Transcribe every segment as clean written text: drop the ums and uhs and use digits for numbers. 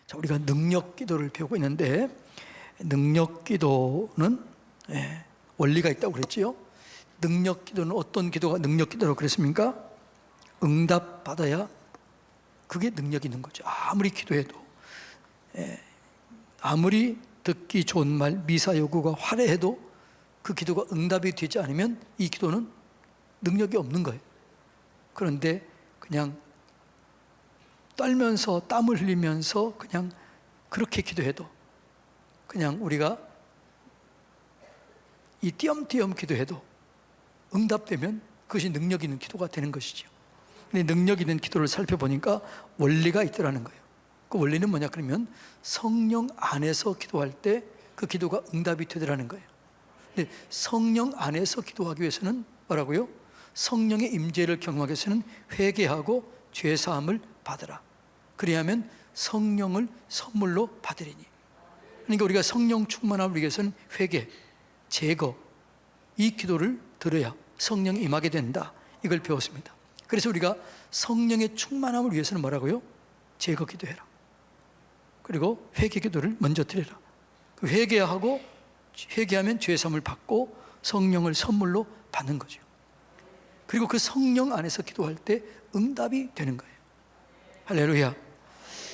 자, 우리가 능력 기도를 배우고 있는데, 능력 기도는 원리가 있다고 그랬지요. 능력 기도는 어떤 기도가 능력 기도라고 그랬습니까? 응답 받아야 그게 능력이 있는 거죠. 아무리 기도해도, 아무리 듣기 좋은 말, 미사 요구가 화려해도 그 기도가 응답이 되지 않으면 이 기도는 능력이 없는 거예요. 그런데 그냥 떨면서 땀을 흘리면서 그냥 그렇게 기도해도, 그냥 우리가 이 띄엄띄엄 기도해도 응답되면 그것이 능력 있는 기도가 되는 것이죠. 근데 능력 있는 기도를 살펴보니까 원리가 있더라는 거예요. 그 원리는 뭐냐 그러면 성령 안에서 기도할 때 그 기도가 응답이 되더라는 거예요. 근데 성령 안에서 기도하기 위해서는 뭐라고요? 성령의 임재를 경험하기 위해서는 회개하고 죄사함을 받으라. 그리하면 성령을 선물로 받으리니. 그러니까 우리가 성령 충만함을 위해서는 회개, 제거, 이 기도를 들어야 성령이 임하게 된다. 이걸 배웠습니다. 그래서 우리가 성령의 충만함을 위해서는 뭐라고요? 제거 기도해라. 그리고 회개 기도를 먼저 드려라. 회개하면 죄사함을 받고 성령을 선물로 받는 거죠. 그리고 그 성령 안에서 기도할 때 응답이 되는 거예요. 할렐루야.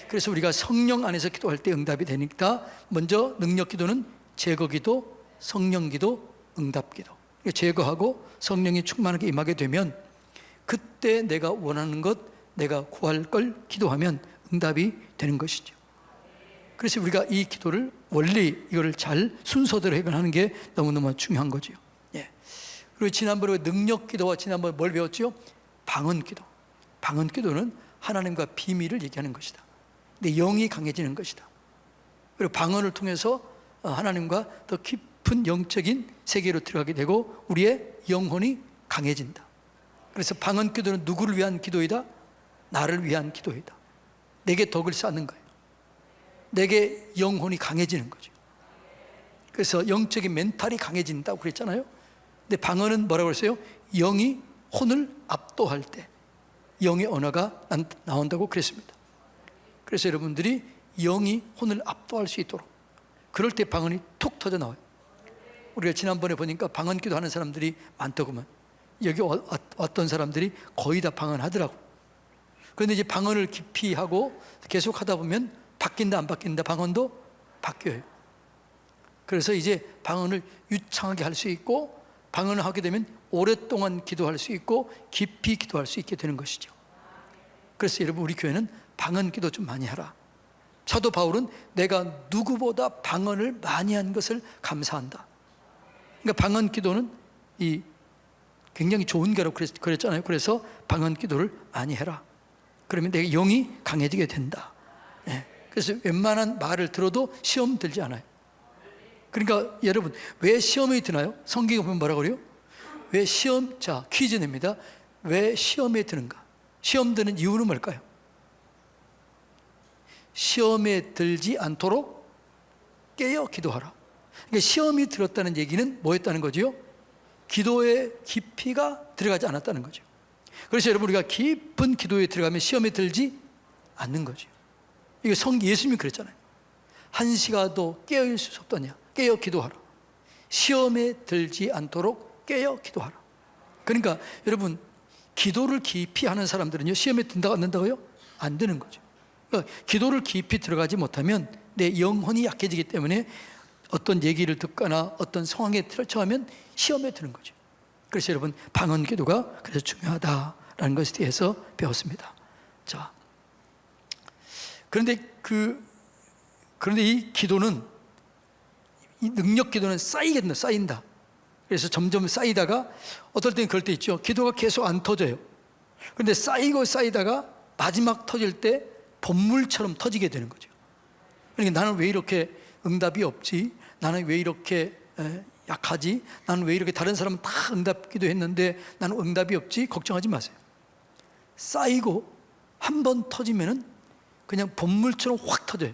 그래서 우리가 성령 안에서 기도할 때 응답이 되니까 먼저 능력 기도는 제거 기도, 성령 기도, 응답 기도. 제거하고 성령이 충만하게 임하게 되면 그때 내가 원하는 것, 내가 구할 걸 기도하면 응답이 되는 것이죠. 그래서 우리가 이 기도를 원리, 이거를 잘 순서대로 해결하는 게 너무너무 중요한 거죠. 그리고 지난번에 능력 기도와 지난번에 뭘 배웠죠? 방언 기도. 방언 기도는 하나님과 비밀을 얘기하는 것이다. 내 영이 강해지는 것이다. 그리고 방언을 통해서 하나님과 더 깊은 영적인 세계로 들어가게 되고 우리의 영혼이 강해진다. 그래서 방언 기도는 누구를 위한 기도이다? 나를 위한 기도이다. 내게 덕을 쌓는 거예요. 내게 영혼이 강해지는 거죠. 그래서 영적인 멘탈이 강해진다고 그랬잖아요. 근데 방언은 뭐라고 그랬어요? 영이 혼을 압도할 때 영의 언어가 나온다고 그랬습니다. 그래서 여러분들이 영이 혼을 압도할 수 있도록, 그럴 때 방언이 툭 터져 나와요. 우리가 지난번에 보니까 방언 기도하는 사람들이 많더구만. 여기 왔던 사람들이 거의 다 방언하더라고. 그런데 이제 방언을 깊이 하고 계속 하다 보면 바뀐다 안 바뀐다, 방언도 바뀌어요. 그래서 이제 방언을 유창하게 할 수 있고, 방언을 하게 되면 오랫동안 기도할 수 있고 깊이 기도할 수 있게 되는 것이죠. 그래서 여러분, 우리 교회는 방언 기도 좀 많이 하라. 사도 바울은 내가 누구보다 방언을 많이 한 것을 감사한다. 그러니까 방언 기도는 이 굉장히 좋은 거라고 그랬잖아요. 그래서 방언 기도를 많이 해라. 그러면 내 영이 강해지게 된다. 그래서 웬만한 말을 들어도 시험 들지 않아요. 그러니까 여러분, 왜 시험이 드나요? 성경에 보면 뭐라고 그래요? 왜 시험, 자, 퀴즈 냅니다. 왜 시험에 드는가? 시험 드는 이유는 뭘까요? 시험에 들지 않도록 깨어 기도하라. 그러니까 시험이 들었다는 얘기는 뭐였다는 거죠? 기도의 깊이가 들어가지 않았다는 거죠. 그래서 여러분, 우리가 깊은 기도에 들어가면 시험에 들지 않는 거죠. 이거 예수님이 그랬잖아요. 한시가도 깨어 있을 수 없더냐? 깨어 기도하라. 시험에 들지 않도록 깨어 기도하라. 그러니까 여러분, 기도를 깊이 하는 사람들은요, 시험에 든다고 안 된다고요? 안 되는 거죠. 그러니까 기도를 깊이 들어가지 못하면 내 영혼이 약해지기 때문에 어떤 얘기를 듣거나 어떤 상황에 처하면 시험에 드는 거죠. 그래서 여러분, 방언 기도가 그래서 중요하다라는 것에 대해서 배웠습니다. 자, 그런데 이 기도는, 이 능력 기도는 쌓인다. 그래서 점점 쌓이다가 어떨 때는 그럴 때 있죠. 기도가 계속 안 터져요. 그런데 쌓이다가 마지막 터질 때 본물처럼 터지게 되는 거죠. 그러니까 나는 왜 이렇게 응답이 없지? 나는 왜 이렇게 약하지? 나는 왜 이렇게 다른 사람은 다 응답 기도했는데 나는 응답이 없지? 걱정하지 마세요. 쌓이고 한 번 터지면은 그냥 본물처럼 확 터져요.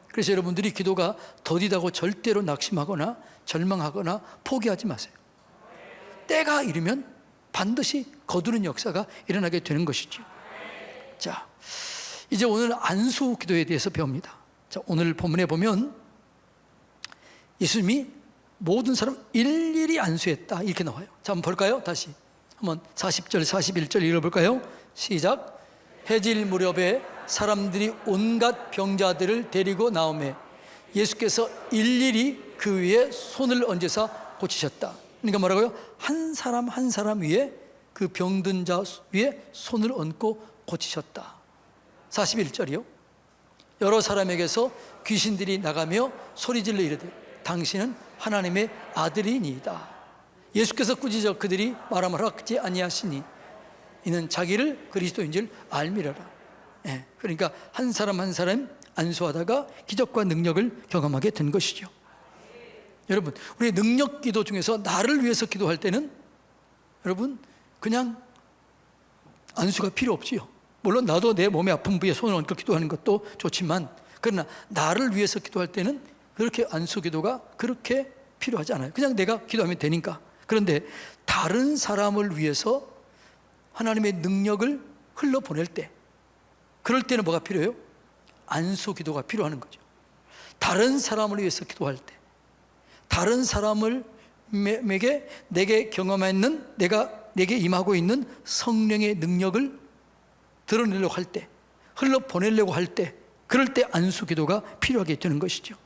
그래서 여러분들이 기도가 더디다고 절대로 낙심하거나 절망하거나 포기하지 마세요. 때가 이르면 반드시 거두는 역사가 일어나게 되는 것이죠. 자, 이제 오늘 안수 기도에 대해서 배웁니다. 자, 오늘 본문에 보면 예수님이 모든 사람 일일이 안수했다 이렇게 나와요. 자, 한번 볼까요? 다시 한번 40절 41절 읽어볼까요? 시작. 해질 무렵에 사람들이 온갖 병자들을 데리고 나오매 예수께서 일일이 그 위에 손을 얹으사 고치셨다. 그러니까 뭐라고요? 한 사람 한 사람 위에 그 병든 자 위에 손을 얹고 고치셨다. 41절이요. 여러 사람에게서 귀신들이 나가며 소리질러 이르되 당신은 하나님의 아들이니이다. 예수께서 꾸짖어 그들이 말함을 허락지 아니하시니 이는 자기를 그리스도인 줄 알미러라. 그러니까 한 사람 한 사람 안수하다가 기적과 능력을 경험하게 된 것이죠. 여러분, 우리 능력 기도 중에서 나를 위해서 기도할 때는 여러분 그냥 안수가 필요 없지요. 물론 나도 내 몸의 아픈 부위에 손을 얹고 기도하는 것도 좋지만, 그러나 나를 위해서 기도할 때는 그렇게 안수 기도가 그렇게 필요하지 않아요. 그냥 내가 기도하면 되니까. 그런데 다른 사람을 위해서 하나님의 능력을 흘러보낼 때, 그럴 때는 뭐가 필요해요? 안수 기도가 필요한 거죠. 다른 사람을 위해서 기도할 때, 다른 사람에게 내게 경험했는, 내게 임하고 있는 성령의 능력을 드러내려고 할 때, 흘러보내려고 할 때, 그럴 때 안수 기도가 필요하게 되는 것이죠.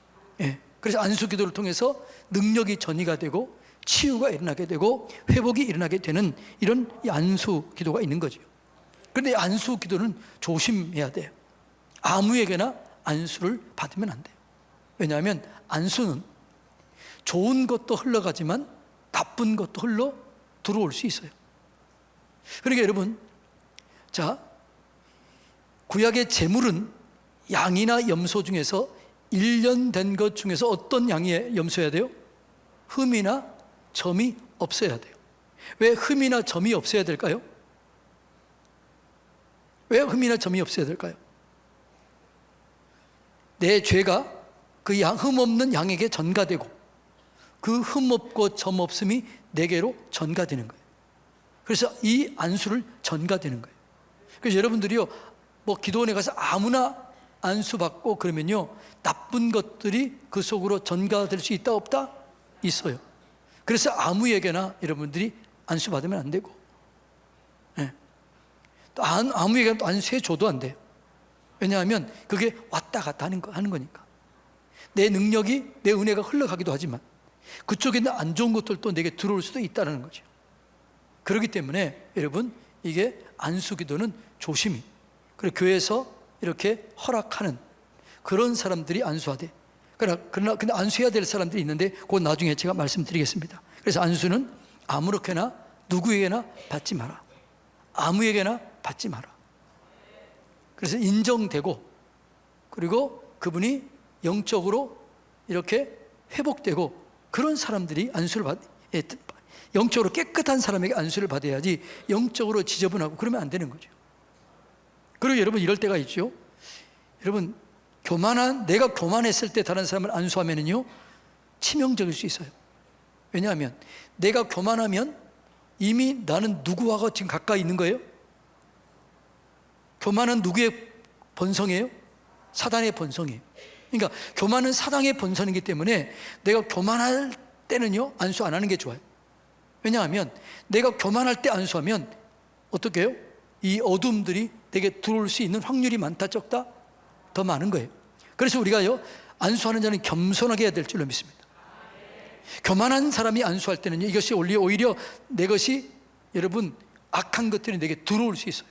그래서 안수 기도를 통해서 능력이 전이가 되고 치유가 일어나게 되고 회복이 일어나게 되는 이런 안수 기도가 있는 거죠. 그런데 안수 기도는 조심해야 돼요. 아무에게나 안수를 받으면 안 돼요. 왜냐하면 안수는 좋은 것도 흘러가지만 나쁜 것도 흘러 들어올 수 있어요. 그러니까 여러분, 자, 구약의 제물은 양이나 염소 중에서 1년 된 것 중에서 어떤 양이 염소여야 돼요? 흠이나 점이 없어야 돼요. 왜 흠이나 점이 없어야 될까요? 왜 흠이나 점이 없어야 될까요? 내 죄가 그 흠 없는 양에게 전가되고 그 흠 없고 점 없음이 내게로 전가되는 거예요. 그래서 이 안수를 전가되는 거예요. 그래서 여러분들이요, 뭐 기도원에 가서 아무나 안수 받고 그러면요, 나쁜 것들이 그 속으로 전가될 수 있다 없다? 있어요. 그래서 아무에게나 여러분들이 안수 받으면 안 되고, 또 아무에게나 또 안수해 줘도 안 돼요. 왜냐하면 그게 왔다 갔다 하는 거니까. 내 능력이, 내 은혜가 흘러가기도 하지만 그쪽에 있는 안 좋은 것들도 내게 들어올 수도 있다는 거죠. 그렇기 때문에 여러분, 이게 안수 기도는 조심히, 그리고 교회에서 이렇게 허락하는 그런 사람들이 안수하되, 그러나 근데 안수해야 될 사람들이 있는데 그건 나중에 제가 말씀드리겠습니다. 그래서 안수는 아무렇게나 누구에게나 받지 마라. 아무에게나 받지 마라. 그래서 인정되고, 그리고 그분이 영적으로 이렇게 회복되고 그런 사람들이 안수를 영적으로 깨끗한 사람에게 안수를 받아야지 영적으로 지저분하고 그러면 안 되는 거죠. 그리고 여러분, 이럴 때가 있죠. 여러분, 내가 교만했을 때 다른 사람을 안수하면은요, 치명적일 수 있어요. 왜냐하면 내가 교만하면 이미 나는 누구하고 지금 가까이 있는 거예요? 교만은 누구의 본성이에요? 사단의 본성이에요. 그러니까 교만은 사단의 본성이기 때문에 내가 교만할 때는요, 안수 안 하는 게 좋아요. 왜냐하면 내가 교만할 때 안수하면 어떻게 해요? 이 어둠들이 내게 들어올 수 있는 확률이 많다 적다? 더 많은 거예요. 그래서 우리가요, 안수하는 자는 겸손하게 해야 될 줄로 믿습니다. 교만한 사람이 안수할 때는요, 이것이 오히려 내 것이, 여러분, 악한 것들이 내게 들어올 수 있어요.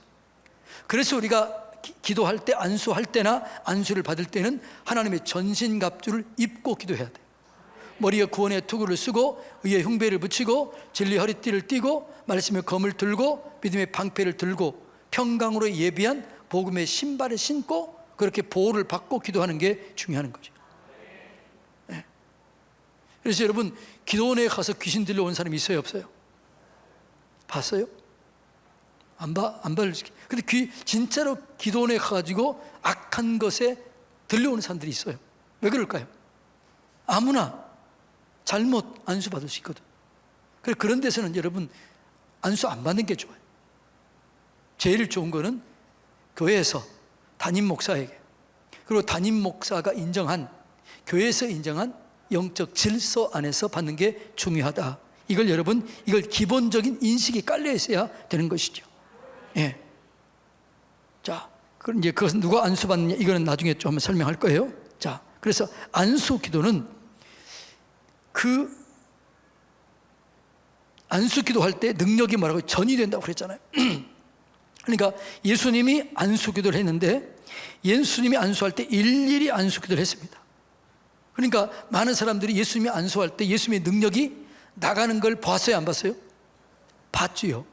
그래서 우리가 기도할 때, 안수할 때나 안수를 받을 때는 하나님의 전신갑주를 입고 기도해야 돼요. 머리에 구원의 투구를 쓰고 의의 흉배를 붙이고 진리 허리띠를 띠고 말씀의 검을 들고 믿음의 방패를 들고 평강으로 예비한 복음의 신발을 신고 그렇게 보호를 받고 기도하는 게 중요한 거죠. 그래서 여러분, 기도원에 가서 귀신 들려온 사람이 있어요, 없어요? 봤어요? 안 봐요. 근데 진짜로 기도원에 가가지고 악한 것에 들려오는 사람들이 있어요. 왜 그럴까요? 아무나 잘못 안수 받을 수 있거든. 그런 데서는 여러분, 안수 안 받는 게 좋아요. 제일 좋은 거는 교회에서 담임 목사에게, 그리고 담임 목사가 인정한, 교회에서 인정한 영적 질서 안에서 받는 게 중요하다. 이걸 여러분, 이걸 기본적인 인식이 깔려 있어야 되는 것이죠. 예. 자, 그럼 이제 그것은 누가 안수받느냐, 이거는 나중에 좀 한번 설명할 거예요. 자, 그래서 안수 기도는 안수 기도할 때 능력이 뭐라고 전이 된다고 그랬잖아요. 그러니까 예수님이 안수 기도를 했는데, 예수님이 안수할 때 일일이 안수 기도를 했습니다. 그러니까 많은 사람들이 예수님이 안수할 때 예수님의 능력이 나가는 걸 봤어요, 안 봤어요? 봤지요.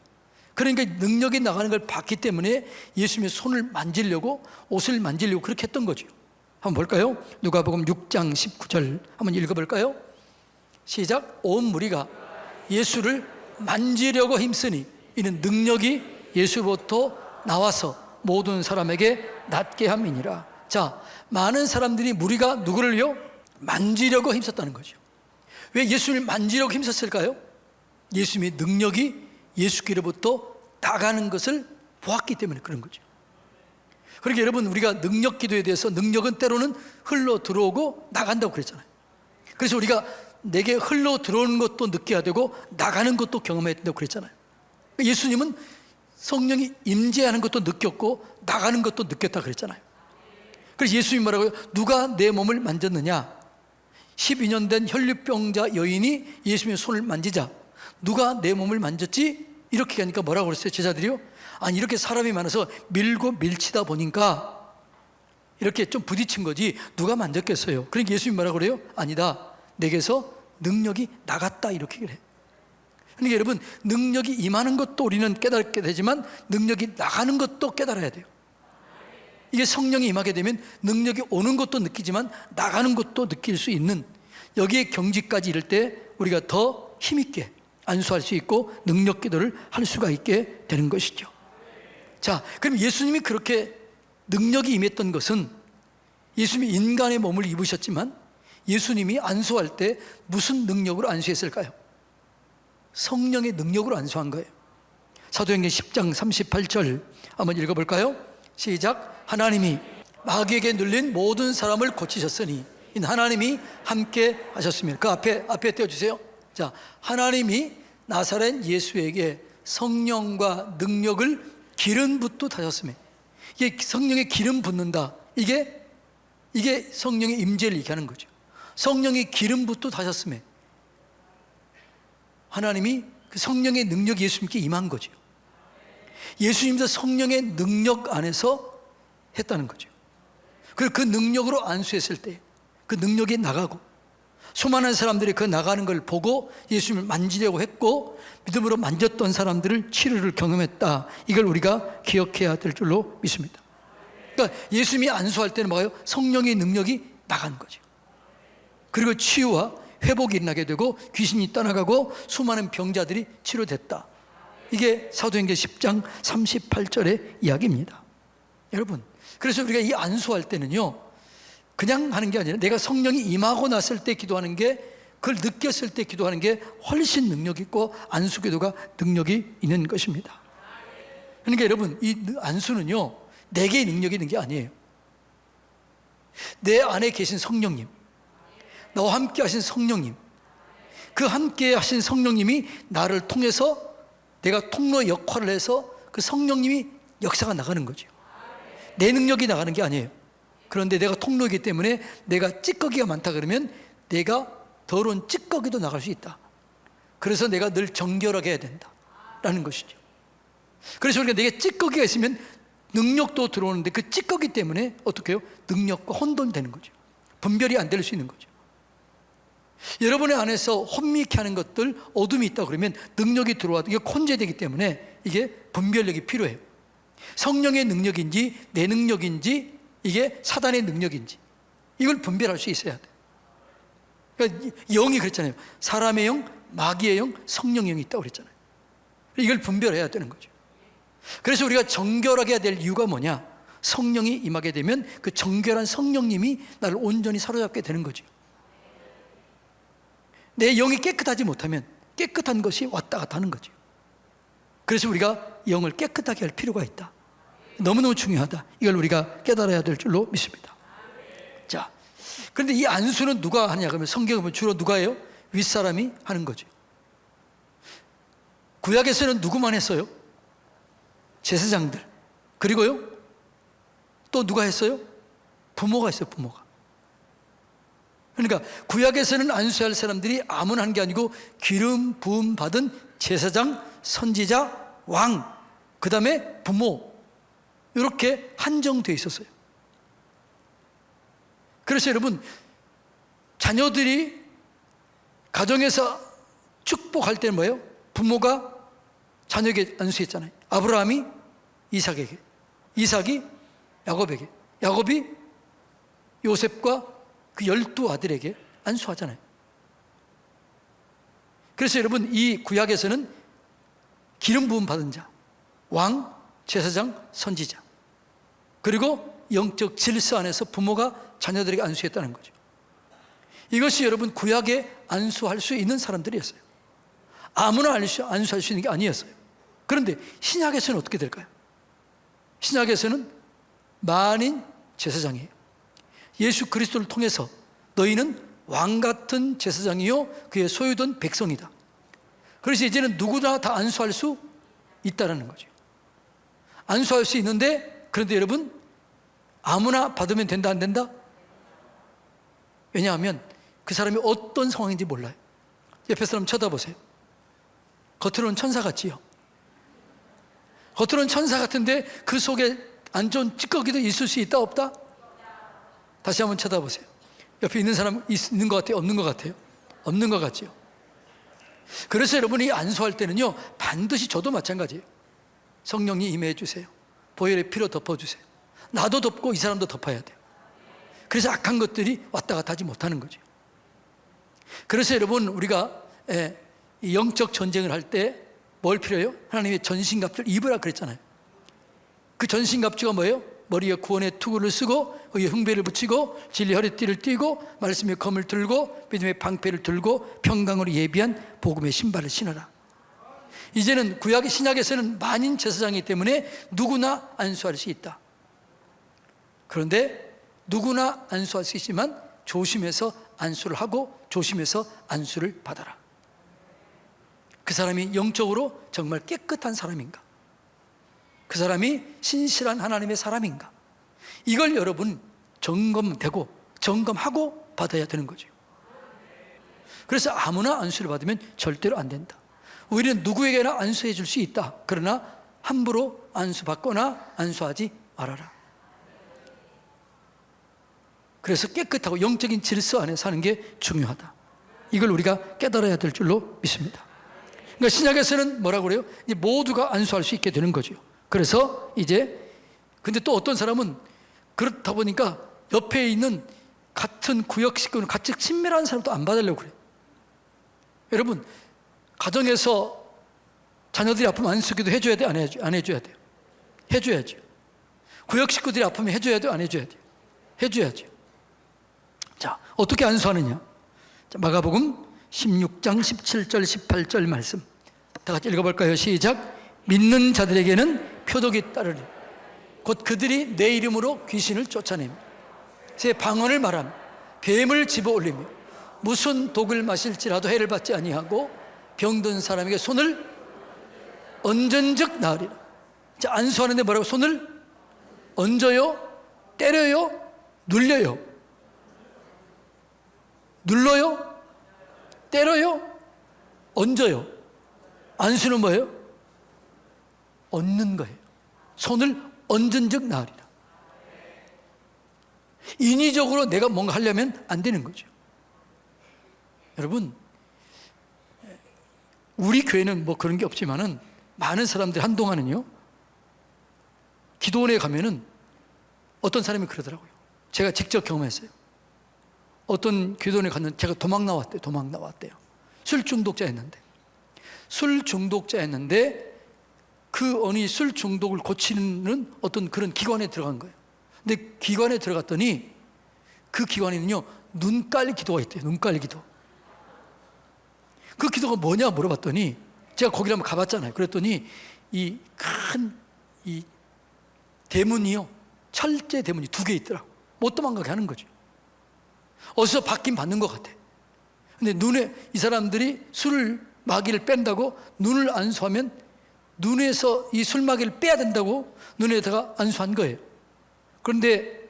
그러니까 능력이 나가는 걸 봤기 때문에 예수님의 손을 만지려고, 옷을 만지려고 그렇게 했던 거죠. 한번 볼까요? 누가복음 6장 19절 한번 읽어볼까요? 시작. 온 무리가 예수를 만지려고 힘쓰니 이는 능력이 예수로부터 나와서 모든 사람에게 낫게 함이니라. 자, 많은 사람들이, 무리가 누구를요? 만지려고 힘썼다는 거죠. 왜 예수님을 만지려고 힘썼을까요? 예수님의 능력이 예수께로부터 나가는 것을 보았기 때문에 그런 거죠. 그러니까 여러분, 우리가 능력 기도에 대해서, 능력은 때로는 흘러 들어오고 나간다고 그랬잖아요. 그래서 우리가 내게 흘러 들어오는 것도 느껴야 되고 나가는 것도 경험해야 된다고 그랬잖아요. 예수님은 성령이 임재하는 것도 느꼈고 나가는 것도 느꼈다 그랬잖아요. 그래서 예수님이 뭐라고요? 누가 내 몸을 만졌느냐? 12년 된 혈류병자 여인이 예수님의 손을 만지자 누가 내 몸을 만졌지? 이렇게 하니까 뭐라고 그랬어요? 제자들이요? 아니, 이렇게 사람이 많아서 밀고 밀치다 보니까 이렇게 좀 부딪힌 거지 누가 만졌겠어요? 그러니까 예수님이 뭐라고 그래요? 아니다, 내게서 능력이 나갔다, 이렇게 그래. 그러니까 여러분, 능력이 임하는 것도 우리는 깨닫게 되지만 능력이 나가는 것도 깨달아야 돼요. 이게 성령이 임하게 되면 능력이 오는 것도 느끼지만 나가는 것도 느낄 수 있는, 여기에 경지까지 이를 때 우리가 더 힘있게 안수할 수 있고 능력 기도를 할 수가 있게 되는 것이죠. 자, 그럼 예수님이 그렇게 능력이 임했던 것은, 예수님이 인간의 몸을 입으셨지만 예수님이 안수할 때 무슨 능력으로 안수했을까요? 성령의 능력으로 안수한 거예요. 사도행전 10장 38절 한번 읽어볼까요? 시작. 하나님이 마귀에게 눌린 모든 사람을 고치셨으니 이는 하나님이 함께 하셨습니다. 그 앞에 떼어주세요. 자, 하나님이 나사렛 예수에게 성령과 능력을 기름 붓듯 하셨으며, 이게 성령의 기름 붓는다, 이게 성령의 임재를 얘기하는 거죠. 성령이 기름 붓듯 하셨으며 하나님이 그 성령의 능력이 예수님께 임한 거죠. 예수님도 성령의 능력 안에서 했다는 거죠. 그리고 그 능력으로 안수했을 때 그 능력이 나가고, 수많은 사람들이 그 나가는 걸 보고 예수님을 만지려고 했고 믿음으로 만졌던 사람들을 치료를 경험했다. 이걸 우리가 기억해야 될 줄로 믿습니다. 그러니까 예수님이 안수할 때는 뭐예요? 성령의 능력이 나간 거죠. 그리고 치유와 회복이 일어나게 되고 귀신이 떠나가고 수많은 병자들이 치료됐다. 이게 사도행전 10장 38절의 이야기입니다. 여러분, 그래서 우리가 이 안수할 때는요, 그냥 하는 게 아니라 내가 성령이 임하고 났을 때 기도하는 게, 그걸 느꼈을 때 기도하는 게 훨씬 능력 있고 안수 기도가 능력이 있는 것입니다. 그러니까 여러분, 이 안수는요 내게 능력이 있는 게 아니에요. 내 안에 계신 성령님, 나와 함께 하신 성령님, 그 함께 하신 성령님이 나를 통해서 내가 통로 역할을 해서 그 성령님이 역사가 나가는 거죠. 내 능력이 나가는 게 아니에요. 그런데 내가 통로이기 때문에 내가 찌꺼기가 많다 그러면 내가 더러운 찌꺼기도 나갈 수 있다. 그래서 내가 늘 정결하게 해야 된다라는 것이죠. 그래서 우리가 내게 찌꺼기가 있으면 능력도 들어오는데 그 찌꺼기 때문에 어떻게 해요? 능력과 혼돈되는 거죠. 분별이 안 될 수 있는 거죠. 여러분의 안에서 혼미케 하는 것들, 어둠이 있다 그러면 능력이 들어와도 이게 혼재되기 때문에 이게 분별력이 필요해요. 성령의 능력인지 내 능력인지 이게 사단의 능력인지 이걸 분별할 수 있어야 돼. 그러니까 영이 그랬잖아요. 사람의 영, 마귀의 영, 성령의 영이 있다고 그랬잖아요. 이걸 분별해야 되는 거죠. 그래서 우리가 정결하게 해야 될 이유가 뭐냐? 성령이 임하게 되면 그 정결한 성령님이 나를 온전히 사로잡게 되는 거죠. 내 영이 깨끗하지 못하면 깨끗한 것이 왔다 갔다 하는 거죠. 그래서 우리가 영을 깨끗하게 할 필요가 있다. 너무너무 중요하다. 이걸 우리가 깨달아야 될 줄로 믿습니다. 자, 그런데 이 안수는 누가 하냐 그러면 성경에 보면 주로 누가 해요? 윗사람이 하는 거죠. 구약에서는 누구만 했어요? 제사장들. 그리고요 또 누가 했어요? 부모가 했어요. 부모가. 그러니까 구약에서는 안수할 사람들이 아무나 하는 게 아니고 기름 부음 받은 제사장, 선지자, 왕, 그 다음에 부모, 이렇게 한정되어 있었어요. 그래서 여러분, 자녀들이 가정에서 축복할 때는 뭐예요? 부모가 자녀에게 안수했잖아요. 아브라함이 이삭에게, 이삭이 야곱에게, 야곱이 요셉과 그 12아들에게 안수하잖아요. 그래서 여러분, 이 구약에서는 기름 부음 받은 자, 왕, 제사장, 선지자, 그리고 영적 질서 안에서 부모가 자녀들에게 안수했다는 거죠. 이것이 여러분 구약에 안수할 수 있는 사람들이었어요. 아무나 안수할 수 있는 게 아니었어요. 그런데 신약에서는 어떻게 될까요? 신약에서는 만인 제사장이에요. 예수 그리스도를 통해서 너희는 왕같은 제사장이요 그의 소유된 백성이다. 그래서 이제는 누구나 다 안수할 수 있다는 거죠. 안수할 수 있는데, 그런데 여러분 아무나 받으면 된다 안 된다? 왜냐하면 그 사람이 어떤 상황인지 몰라요. 옆에 사람 쳐다보세요. 겉으로는 천사 같지요. 겉으로는 천사 같은데 그 속에 안 좋은 찌꺼기도 있을 수 있다 없다? 다시 한번 쳐다보세요. 옆에 있는 사람 있는 것 같아요? 없는 것 같아요? 없는 것 같지요. 그래서 여러분이 안수할 때는요 반드시 저도 마찬가지예요. 성령이 임해 주세요. 보혈의 피로 덮어주세요. 나도 덮고 이 사람도 덮어야 돼요. 그래서 악한 것들이 왔다 갔다 하지 못하는 거죠. 그래서 여러분 우리가 이 영적 전쟁을 할 때 뭘 필요해요? 하나님의 전신갑주를 입으라 그랬잖아요. 그 전신갑주가 뭐예요? 머리에 구원의 투구를 쓰고 의의 흉배를 붙이고 진리 허리띠를 띠고 말씀의 검을 들고 믿음의 방패를 들고 평강으로 예비한 복음의 신발을 신어라. 이제는 구약 신약에서는 만인 제사장이기 때문에 누구나 안수할 수 있다. 그런데 누구나 안수할 수 있지만 조심해서 안수를 하고 조심해서 안수를 받아라. 그 사람이 영적으로 정말 깨끗한 사람인가? 그 사람이 신실한 하나님의 사람인가? 이걸 여러분 점검되고 점검하고 받아야 되는 거죠. 그래서 아무나 안수를 받으면 절대로 안 된다. 우리는 누구에게나 안수해 줄 수 있다. 그러나 함부로 안수받거나 안수하지 말아라. 그래서 깨끗하고 영적인 질서 안에 사는 게 중요하다. 이걸 우리가 깨달아야 될 줄로 믿습니다. 그러니까 신약에서는 뭐라고 그래요? 이제 모두가 안수할 수 있게 되는 거죠. 그래서 이제 근데 또 어떤 사람은 그렇다 보니까 옆에 있는 같은 구역 식구는 같이 친밀한 사람도 안 받으려고 그래요. 여러분 가정에서 자녀들이 아프면 안수기도 해줘야 돼? 안 해줘야 돼요? 해줘야죠. 구역 식구들이 아프면 해줘야 돼요? 안 해줘야 돼요? 해줘야죠. 자, 어떻게 안수하느냐? 자, 마가복음 16장 17절 18절 말씀 다 같이 읽어볼까요? 시작. 믿는 자들에게는 표독이 따르리. 곧 그들이 내 이름으로 귀신을 쫓아내며 새 방언을 말하며 뱀을 집어올리며 무슨 독을 마실지라도 해를 받지 아니하고 병든 사람에게 손을 얹은즉 나으리라. 자, 안수하는데 뭐라고? 손을 얹어요, 때려요, 눌려요. 눌러요, 때려요, 얹어요. 안수는 뭐예요? 얹는 거예요. 손을 얹은즉 나으리라. 인위적으로 내가 뭔가 하려면 안 되는 거죠. 여러분 우리 교회는 뭐 그런 게 없지만은 많은 사람들이 한동안은요 기도원에 가면은 어떤 사람이 그러더라고요. 제가 직접 경험했어요. 어떤 기도원에 갔는데 제가 도망 나왔대요. 술 중독자였는데 그 어느 술 중독을 고치는 어떤 그런 기관에 들어간 거예요. 근데 기관에 들어갔더니 그 기관에는요 눈깔 기도가 있대요. 눈깔 기도. 그 기도가 뭐냐 물어봤더니 제가 거기를 한번 가봤잖아요. 그랬더니 이 큰 이 대문이요, 철제 대문이 2개 있더라고. 못 도망가게 하는 거죠. 어디서 받긴 받는 것 같아. 근데 눈에, 이 사람들이 술 마귀를 뺀다고 눈을 안수하면 눈에서 이 술마귀를 빼야 된다고 눈에다가 안수한 거예요. 그런데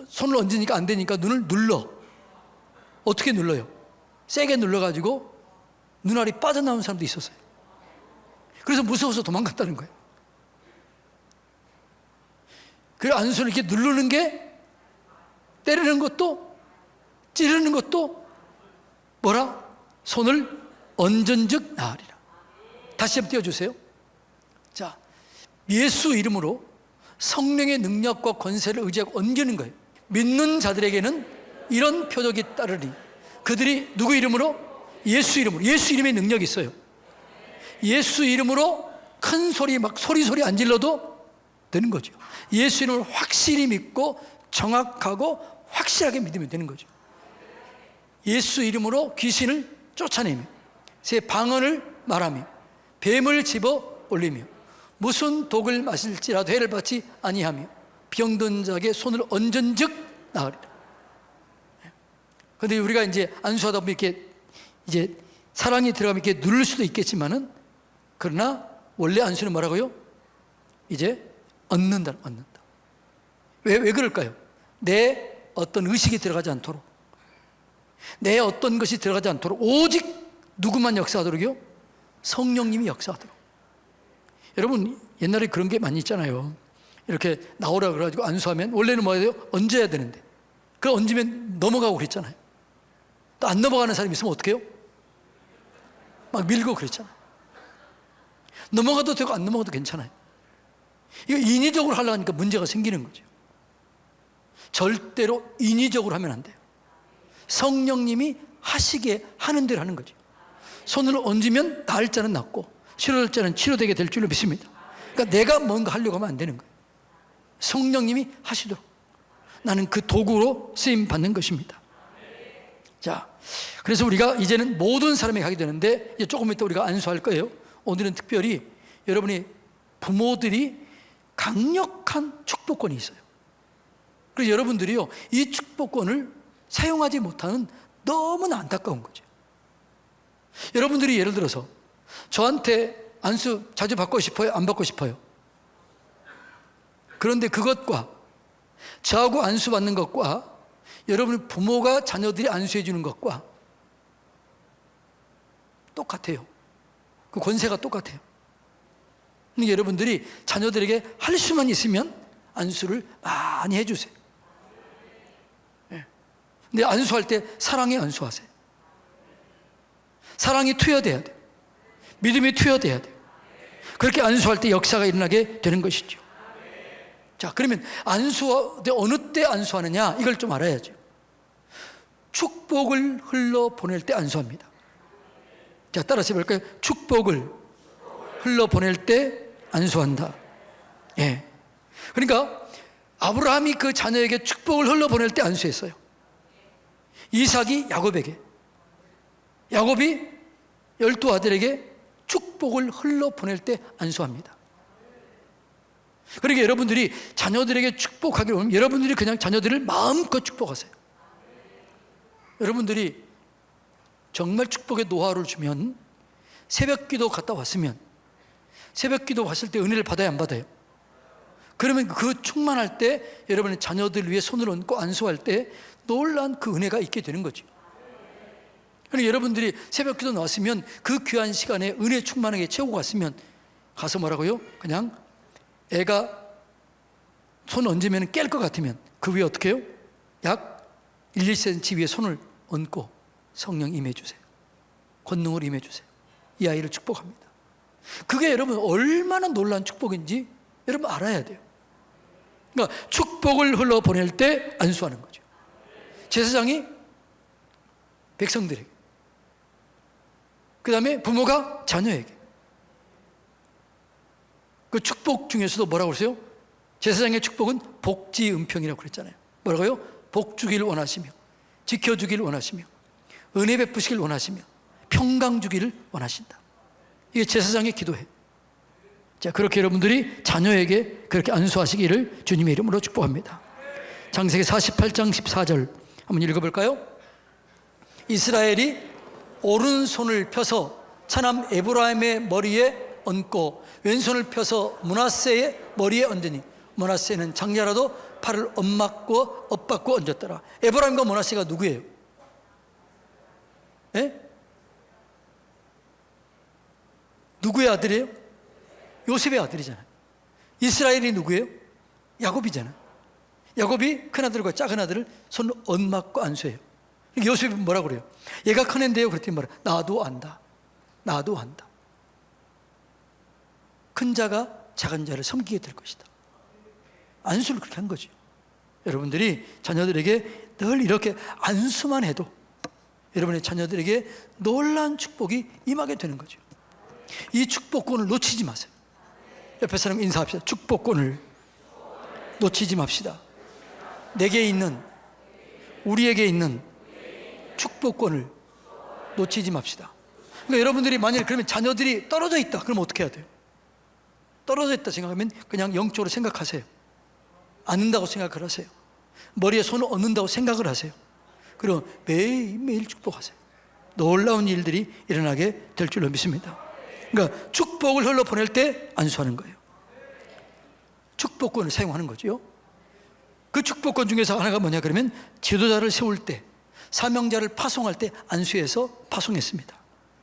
손을 얹으니까 안 되니까 눈을 눌러. 어떻게 눌러요? 세게 눌러가지고 눈알이 빠져나온 사람도 있었어요. 그래서 무서워서 도망갔다는 거예요. 그 안수를 이렇게 누르는 게, 때리는 것도 찌르는 것도 뭐라? 손을 얹은즉 나으리라. 다시 한번 띄워주세요. 자, 예수 이름으로 성령의 능력과 권세를 의지하고 얹는 거예요. 믿는 자들에게는 이런 표적이 따르리. 그들이 누구 이름으로? 예수 이름으로. 예수 이름에 능력이 있어요. 예수 이름으로 큰 소리, 막 소리 안 질러도 되는 거죠. 예수 이름을 확실히 믿고 정확하고 확실하게 믿으면 되는 거죠. 예수 이름으로 귀신을 쫓아내며 새 방언을 말하며 뱀을 집어 올리며 무슨 독을 마실지라도 해를 받지 아니하며 병든 자에게 손을 얹은즉 나으리라. 그런데 우리가 이제 안수하다 보면 이렇게 이제 사랑이 들어가면 이렇게 누를 수도 있겠지만은, 그러나 원래 안수는 뭐라고요? 이제 얹는다. 왜 그럴까요? 내 어떤 의식이 들어가지 않도록, 내 어떤 것이 들어가지 않도록, 오직 누구만 역사하도록요? 성령님이 역사하도록. 여러분, 옛날에 그런 게 많이 있잖아요. 이렇게 나오라 그래가지고 안수하면 원래는 뭐예요? 얹어야 되는데, 그걸 얹으면 넘어가고 그랬잖아요. 또 안 넘어가는 사람이 있으면 어떻게 해요? 막 밀고 그랬잖아요. 넘어가도 되고 안 넘어가도 괜찮아요. 이거 인위적으로 하려고 하니까 문제가 생기는 거죠. 절대로 인위적으로 하면 안 돼요. 성령님이 하시게 하는 대로 하는 거죠. 손을 얹으면 나을 자는 낫고 치료될 자는 치료되게 될 줄로 믿습니다. 그러니까 내가 뭔가 하려고 하면 안 되는 거예요. 성령님이 하시도록. 나는 그 도구로 쓰임 받는 것입니다. 자, 그래서 우리가 이제는 모든 사람에게 가게 되는데, 이제 조금 이따 우리가 안수할 거예요. 오늘은 특별히 여러분이 부모들이 강력한 축복권이 있어요. 그래서 여러분들이요, 이 축복권을 사용하지 못하는 너무나 안타까운 거죠. 여러분들이 예를 들어서 저한테 안수 자주 받고 싶어요? 안 받고 싶어요? 그런데 그것과 저하고 안수 받는 것과 여러분 부모가 자녀들이 안수해 주는 것과 똑같아요. 그 권세가 똑같아요. 근데 여러분들이 자녀들에게 할 수만 있으면 안수를 많이 해주세요. 근데 안수할 때 사랑에 안수하세요. 사랑이 투여돼야 돼요. 믿음이 투여돼야 돼요. 그렇게 안수할 때 역사가 일어나게 되는 것이죠. 자, 그러면 어느 때 안수하느냐, 이걸 좀 알아야죠. 축복을 흘러보낼 때 안수합니다. 자, 따라서 해볼까요? 축복을 흘러보낼 때 안수한다. 예. 그러니까 아브라함이 그 자녀에게 축복을 흘러보낼 때 안수했어요. 이삭이 야곱에게, 야곱이 12아들에게 축복을 흘러보낼 때 안수합니다. 그러니까 여러분들이 자녀들에게 축복하기로 하면 여러분들이 그냥 자녀들을 마음껏 축복하세요. 여러분들이 정말 축복의 노하우를 주면, 새벽기도 갔다 왔으면, 새벽기도 왔을 때 은혜를 받아야 안 받아요? 그러면 그 충만할 때 여러분의 자녀들 위해 손을 얹고 안수할 때 놀라운 그 은혜가 있게 되는 거죠. 그러니까 여러분들이 새벽기도 나왔으면 그 귀한 시간에 은혜 충만하게 채우고 갔으면, 가서 뭐라고요? 그냥 애가 손 얹으면 깰 것 같으면 그 위에 어떻게 해요? 약 1, 2cm 위에 손을 얹고 성령 임해주세요. 권능을 임해주세요. 이 아이를 축복합니다. 그게 여러분 얼마나 놀라운 축복인지 여러분 알아야 돼요. 그러니까 축복을 흘러보낼 때 안수하는 거죠. 제사장이 백성들에게, 그 다음에 부모가 자녀에게. 그 축복 중에서도 뭐라고 그러세요? 제사장의 축복은 복지은평이라고 그랬잖아요. 뭐라고요? 복 주기를 원하시며, 지켜주기를 원하시며, 은혜 베푸시길 원하시며, 평강 주기를 원하신다. 이게 제사장의 기도예요. 자, 그렇게 여러분들이 자녀에게 그렇게 안수하시기를 주님의 이름으로 축복합니다. 창세기 48장 14절 한번 읽어볼까요? 이스라엘이 오른손을 펴서 차남 에브라임의 머리에 얹고 왼손을 펴서 므낫세의 머리에 얹으니 므낫세는 장자라도 팔을 엇받고 얹었더라. 에브라임과 므낫세가 누구예요? 예? 누구의 아들이에요? 요셉의 아들이잖아요. 이스라엘이 누구예요? 야곱이잖아요. 야곱이 큰아들과 작은아들을 손을 엇맞고 안수해요. 요셉이 뭐라고 그래요? 얘가 큰애인데요. 그랬더니 뭐라? 나도 안다. 나도 안다. 큰 자가 작은 자를 섬기게 될 것이다. 안수를 그렇게 한 거죠. 여러분들이 자녀들에게 늘 이렇게 안수만 해도 여러분의 자녀들에게 놀라운 축복이 임하게 되는 거죠. 이 축복권을 놓치지 마세요. 옆에 사람 인사합시다. 축복권을 놓치지 맙시다. 내게 있는, 우리에게 있는 축복권을 놓치지 맙시다. 그러니까 여러분들이 만약에 그러면 자녀들이 떨어져 있다, 그러면 어떻게 해야 돼요? 떨어져 있다 생각하면 그냥 영적으로 생각하세요. 안는다고 생각을 하세요. 머리에 손을 얹는다고 생각을 하세요. 그리고 매일매일 축복하세요. 놀라운 일들이 일어나게 될 줄로 믿습니다. 그러니까 축복을 흘러 보낼 때 안수하는 거예요. 축복권을 사용하는 거죠. 그 축복권 중에서 하나가 뭐냐 그러면 지도자를 세울 때, 사명자를 파송할 때 안수해서 파송했습니다.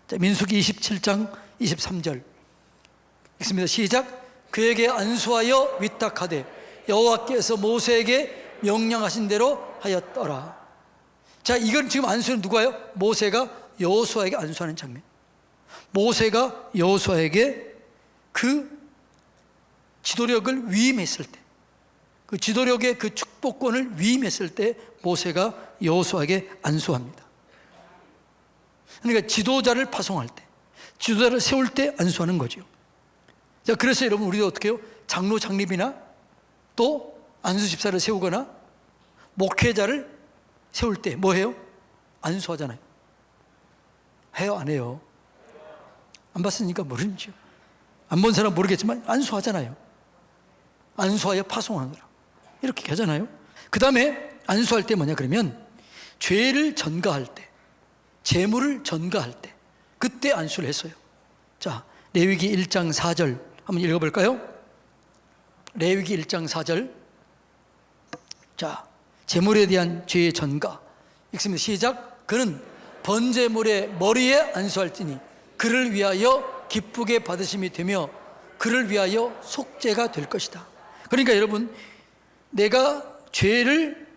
자, 민수기 27장 23절 읽습니다. 시작. 그에게 안수하여 위탁하되 여호와께서 모세에게 명령하신 대로 하였더라. 자, 이건 지금 안수는 누가요? 모세가 여호수아에게 안수하는 장면. 모세가 여호수아에게 그 지도력을 위임했을 때, 그 지도력의 그 축복권을 위임했을 때 모세가 여호수아에게 안수합니다. 그러니까 지도자를 파송할 때, 지도자를 세울 때 안수하는 거죠. 자, 그래서 여러분 우리도 어떻게 해요? 장로 장립이나 또 안수 집사를 세우거나 목회자를 세울 때 뭐 해요? 안수하잖아요. 해요, 안 해요? 안 봤으니까 모르죠. 안 본 사람 모르겠지만 안수하잖아요. 안수하여 파송하느라 이렇게 하잖아요. 그 다음에 안수할 때 뭐냐 그러면 죄를 전가할 때, 재물을 전가할 때 그때 안수를 했어요. 자, 레위기 1장 4절 한번 읽어볼까요? 레위기 1장 4절. 자, 재물에 대한 죄의 전가 읽습니다. 시작. 그는 번제물의 머리에 안수할지니 그를 위하여 기쁘게 받으심이 되며 그를 위하여 속죄가 될 것이다. 그러니까 여러분, 내가 죄를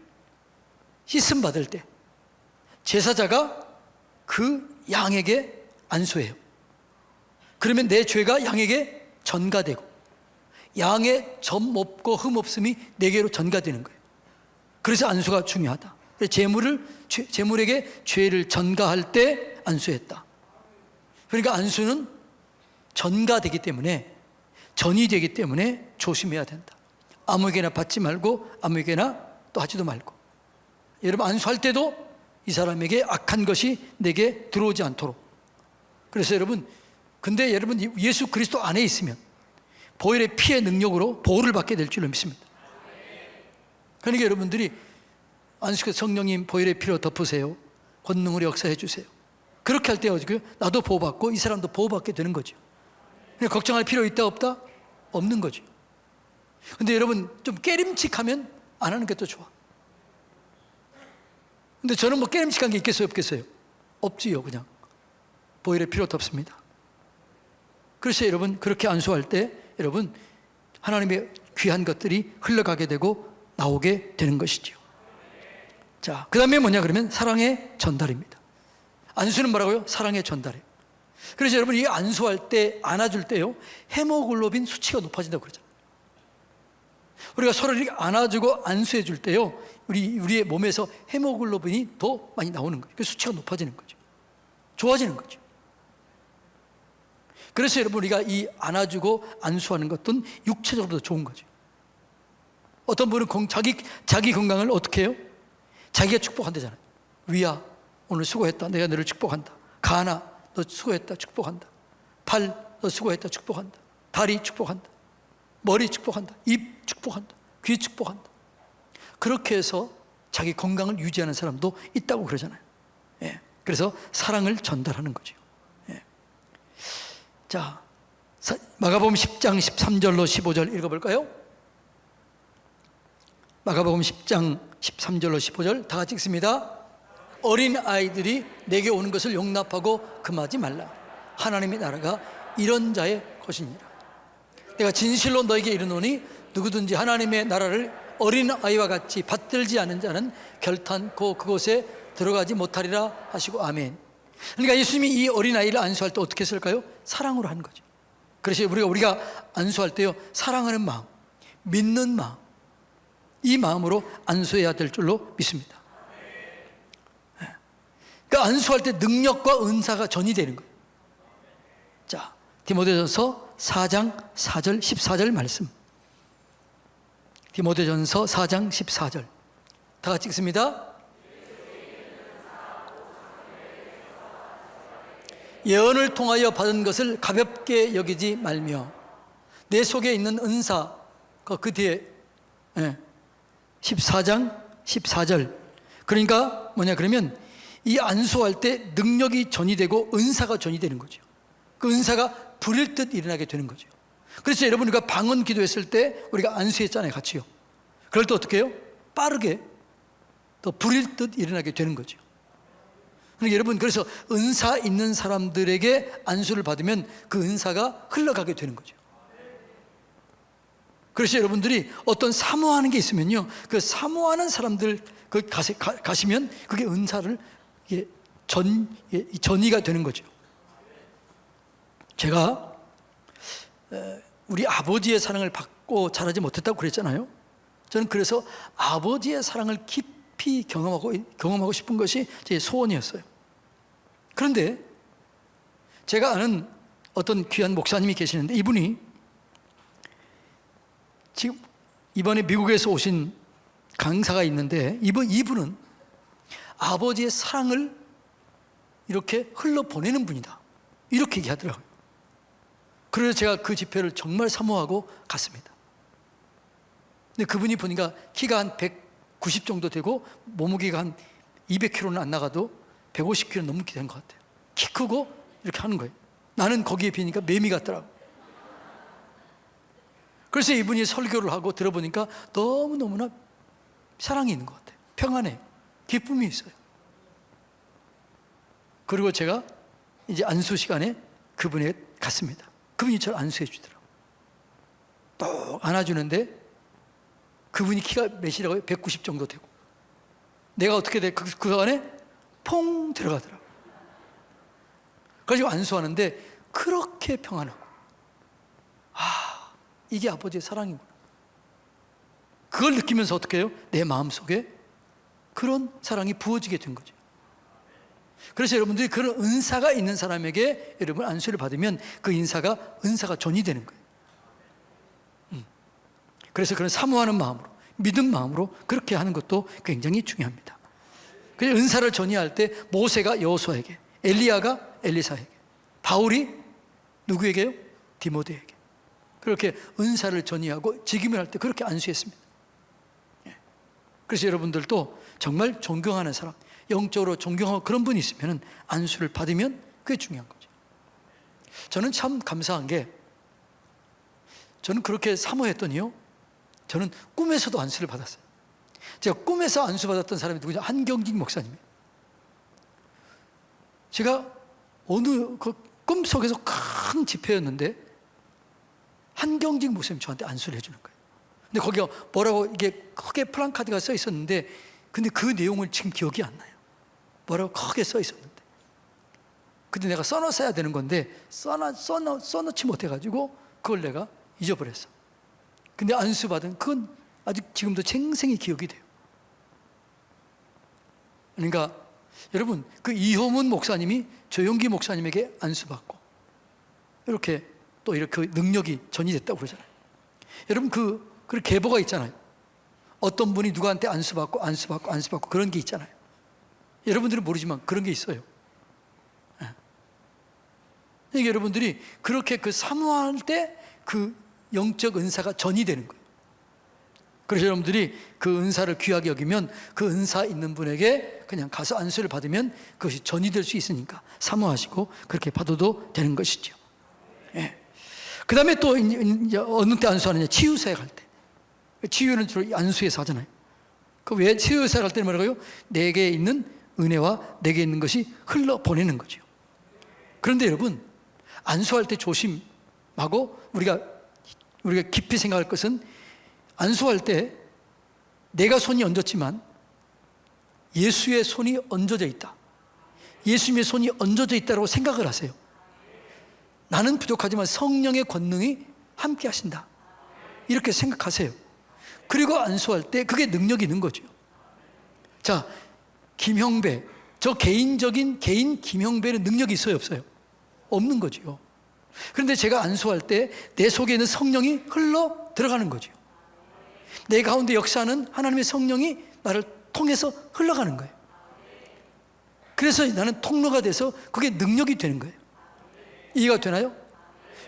씻음 받을 때 제사자가 그 양에게 안수해요. 그러면 내 죄가 양에게 전가되고 양의 점 없고 흠 없음이 내게로 전가되는 거예요. 그래서 안수가 중요하다. 재물에게 죄를 전가할 때 안수했다. 그러니까 안수는 전가되기 때문에, 전이 되기 때문에 조심해야 된다. 아무에게나 받지 말고 아무에게나 또 하지도 말고. 여러분 안수할 때도 이 사람에게 악한 것이 내게 들어오지 않도록. 그래서 여러분, 근데 여러분 예수 그리스도 안에 있으면 보혈의 피의 능력으로 보호를 받게 될 줄로 믿습니다. 그러니까 여러분들이 안수께서 성령님 보혈의 피로 덮으세요. 권능으로 역사해 주세요. 그렇게 할 때 어떻게 나도 보호받고 이 사람도 보호받게 되는 거죠. 걱정할 필요 있다 없다? 없는 거죠. 근데 여러분 좀 깨림칙하면 안 하는 게 더 좋아. 근데 저는 뭐 깨림칙한 게 있겠어요 없겠어요? 없지요. 그냥 보혈의 피로 덮습니다. 그래서 여러분 그렇게 안수할 때 여러분 하나님의 귀한 것들이 흘러가게 되고 나오게 되는 것이죠. 자, 그 다음에 뭐냐 그러면 사랑의 전달입니다. 안수는 뭐라고요? 사랑의 전달이에요. 그래서 여러분 이 안수할 때, 안아줄 때요, 헤모글로빈 수치가 높아진다고 그러잖아요. 우리가 서로를 안아주고 안수해 줄 때요, 우리의 몸에서 헤모글로빈이 더 많이 나오는 거예요. 그 수치가 높아지는 거죠. 좋아지는 거죠. 그래서 여러분 우리가 이 안아주고 안수하는 것은 육체적으로도 좋은 거죠. 어떤 분은 자기 건강을 어떻게 해요? 자기가 축복한다잖아요. 위야, 오늘 수고했다. 내가 너를 축복한다. 가나, 너 수고했다. 축복한다. 팔, 너 수고했다. 축복한다. 다리 축복한다, 머리 축복한다, 입 축복한다, 귀 축복한다. 그렇게 해서 자기 건강을 유지하는 사람도 있다고 그러잖아요. 예. 그래서 사랑을 전달하는 거죠. 예. 자, 마가복음 10장 13절로 15절 읽어볼까요? 마가복음 10장 13절로 15절 다 같이 읽습니다. 어린 아이들이 내게 오는 것을 용납하고 금하지 말라. 하나님의 나라가 이런 자의 것이니라. 내가 진실로 너에게 이르노니 누구든지 하나님의 나라를 어린 아이와 같이 받들지 않은 자는 결탄코 그곳에 들어가지 못하리라 하시고 아멘. 그러니까 예수님이 이 어린 아이를 안수할 때 어떻게 했을까요? 사랑으로 하는 거죠. 그래서 우리가 안수할 때요, 사랑하는 마음, 믿는 마음, 이 마음으로 안수해야 될 줄로 믿습니다. 그러니까 안수할 때 능력과 은사가 전이되는 거예요. 자, 디모데전서 4장 4절 14절 말씀. 디모데전서 4장 14절 다 같이 읽습니다. 예언을 통하여 받은 것을 가볍게 여기지 말며 내 속에 있는 은사, 그 뒤에 14장 14절. 그러니까 뭐냐 그러면 이 안수할 때 능력이 전이되고 은사가 전이되는 거죠. 그 은사가 불일 듯 일어나게 되는 거죠. 그래서 여러분, 우리가 방언 기도했을 때 우리가 안수했잖아요, 같이요. 그럴 때 어떻게 해요? 빠르게 더 불일 듯 일어나게 되는 거죠. 그러니까 여러분, 그래서 은사 있는 사람들에게 안수를 받으면 그 은사가 흘러가게 되는 거죠. 그래서 여러분들이 어떤 사모하는 게 있으면요, 그 사모하는 사람들 그 가시면 그게 은사를 전이가 되는 거죠. 제가 우리 아버지의 사랑을 받고 자라지 못했다고 그랬잖아요. 저는 그래서 아버지의 사랑을 깊이 경험하고 싶은 것이 제 소원이었어요. 그런데 제가 아는 어떤 귀한 목사님이 계시는데, 이분이 지금 이번에 미국에서 오신 강사가 있는데, 이분은 아버지의 사랑을 이렇게 흘러보내는 분이다, 이렇게 얘기하더라고요. 그래서 제가 그 집회를 정말 사모하고 갔습니다. 근데 그분이 보니까 키가 한 190 정도 되고 몸무게가 한 200kg는 안 나가도 150kg 넘게 된 것 같아요. 키 크고 이렇게 하는 거예요. 나는 거기에 비니까 매미 같더라고. 그래서 이분이 설교를 하고 들어보니까 너무너무나 사랑이 있는 것 같아요. 평안해요. 기쁨이 있어요. 그리고 제가 이제 안수 시간에 그분에게 갔습니다. 그분이 저를 안수해 주더라고요. 또 안아주는데 그분이 키가 몇이라고요? 190 정도 되고, 내가 어떻게 돼? 그 안에 퐁 들어가더라고요. 그래서 안수하는데 그렇게 평안하고, 이게 아버지의 사랑이구나. 그걸 느끼면서 어떻게 해요? 내 마음속에 그런 사랑이 부어지게 된 거죠. 그래서 여러분들이 그런 은사가 있는 사람에게 여러분 안수를 받으면 그 은사가 전이되는 거예요. 그래서 그런 사모하는 마음으로, 믿음 마음으로 그렇게 하는 것도 굉장히 중요합니다. 그래서 은사를 전이할 때 모세가 여호수아에게, 엘리야가 엘리사에게, 바울이 누구에게요? 디모데에게 그렇게 은사를 전이하고 직임을 할 때 그렇게 안수했습니다. 그래서 여러분들도 정말 존경하는 사람, 영적으로 존경하고 그런 분이 있으면 안수를 받으면 그게 중요한 거죠. 저는 참 감사한 게, 저는 그렇게 사모했더니요, 저는 꿈에서도 안수를 받았어요. 제가 꿈에서 안수 받았던 사람이 누구냐? 한경직 목사님이에요. 제가 어느 그 꿈속에서 큰 집회였는데 한경직 목사님 저한테 안수를 해주는 거예요. 근데 거기가 뭐라고 이게 크게 플랜카드가 써 있었는데, 근데 그 내용을 지금 기억이 안 나요. 뭐라고 크게 써 있었는데, 근데 내가 써놨어야 되는 건데 써놓지 못해가지고 그걸 내가 잊어버렸어. 근데 안수 받은 그건 아직 지금도 생생히 기억이 돼요. 그러니까 여러분, 그 이효문 목사님이 조영기 목사님에게 안수 받고 이렇게 또 이렇게 능력이 전이됐다고 그러잖아요. 여러분, 그 계보가 있잖아요. 어떤 분이 누구한테 안수 받고 그런 게 있잖아요. 여러분들은 모르지만 그런 게 있어요. 이게 여러분들이 그렇게 그 사모할 때 그 영적 은사가 전이 되는 거예요. 그래서 여러분들이 그 은사를 귀하게 여기면 그 은사 있는 분에게 그냥 가서 안수를 받으면 그것이 전이 될 수 있으니까 사모하시고 그렇게 받아도 되는 것이죠. 예. 그 다음에 또 이제 어느 때 안수하느냐? 치유사역 할 때. 치유는 주로 안수에서 하잖아요. 그 왜 치유사역 할 때는 뭐라고요? 내게 있는 은혜와 내게 있는 것이 흘러보내는 거죠. 그런데 여러분, 안수할 때 조심하고 우리가 깊이 생각할 것은, 안수할 때 내가 손이 얹었지만 예수의 손이 얹어져 있다, 예수님의 손이 얹어져 있다고 생각을 하세요. 나는 부족하지만 성령의 권능이 함께 하신다, 이렇게 생각하세요. 그리고 안수할 때 그게 능력이 있는 거죠. 자, 김형배, 저 개인 김형배는 능력이 있어요, 없어요? 없는 거죠. 그런데 제가 안수할 때 내 속에 있는 성령이 흘러 들어가는 거죠. 내 가운데 역사하는 하나님의 성령이 나를 통해서 흘러가는 거예요. 그래서 나는 통로가 돼서 그게 능력이 되는 거예요. 이해가 되나요?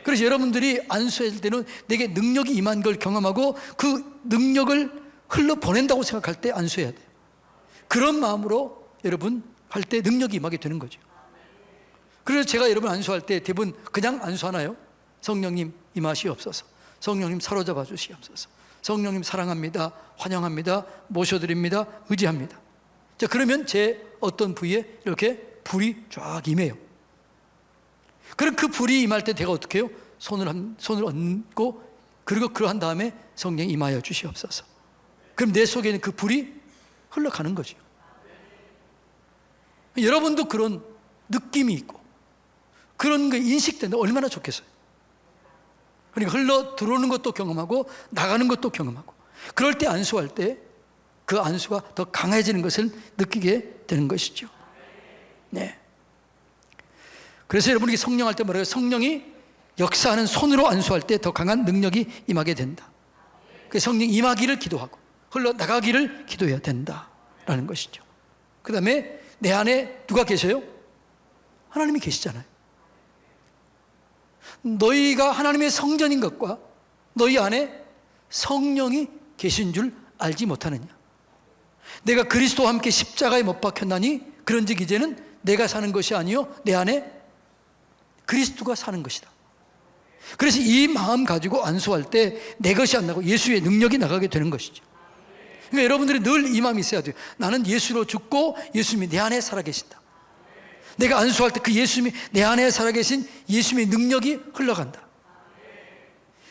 그래서 여러분들이 안수할 때는 내게 능력이 임한 걸 경험하고 그 능력을 흘러보낸다고 생각할 때 안수해야 돼요. 그런 마음으로 여러분 할 때 능력이 임하게 되는 거죠. 그래서 제가 여러분 안수할 때 대부분 그냥 안수하나요? 성령님 임하시옵소서, 성령님 사로잡아 주시옵소서, 성령님 사랑합니다, 환영합니다, 모셔드립니다, 의지합니다. 자, 그러면 제 어떤 부위에 이렇게 불이 쫙 임해요. 그럼 그 불이 임할 때 제가 어떻게 해요? 손을 얹고, 그리고 그러한 다음에 성령이 임하여 주시옵소서. 그럼 내 속에 있는 그 불이 흘러가는 거죠. 여러분도 그런 느낌이 있고 그런 거 인식되는데 얼마나 좋겠어요. 그러니까 흘러 들어오는 것도 경험하고 나가는 것도 경험하고, 그럴 때 안수할 때 그 안수가 더 강해지는 것을 느끼게 되는 것이죠. 네. 그래서 여러분이 성령할 때 뭐라고요? 성령이 역사하는 손으로 안수할 때 더 강한 능력이 임하게 된다. 그 성령 임하기를 기도하고 흘러나가기를 기도해야 된다라는 것이죠. 그 다음에 내 안에 누가 계셔요? 하나님이 계시잖아요. 너희가 하나님의 성전인 것과 너희 안에 성령이 계신 줄 알지 못하느냐? 내가 그리스도와 함께 십자가에 못 박혔나니 그런즉 이제는 내가 사는 것이 아니요 내 안에 그리스도가 사는 것이다. 그래서 이 마음 가지고 안수할 때 내 것이 안 나고 예수의 능력이 나가게 되는 것이죠. 그러니까 여러분들이 늘 이 마음이 있어야 돼요. 나는 예수로 죽고 예수님이 내 안에 살아계신다. 내가 안수할 때 그 예수님이 내 안에 살아계신 예수님의 능력이 흘러간다.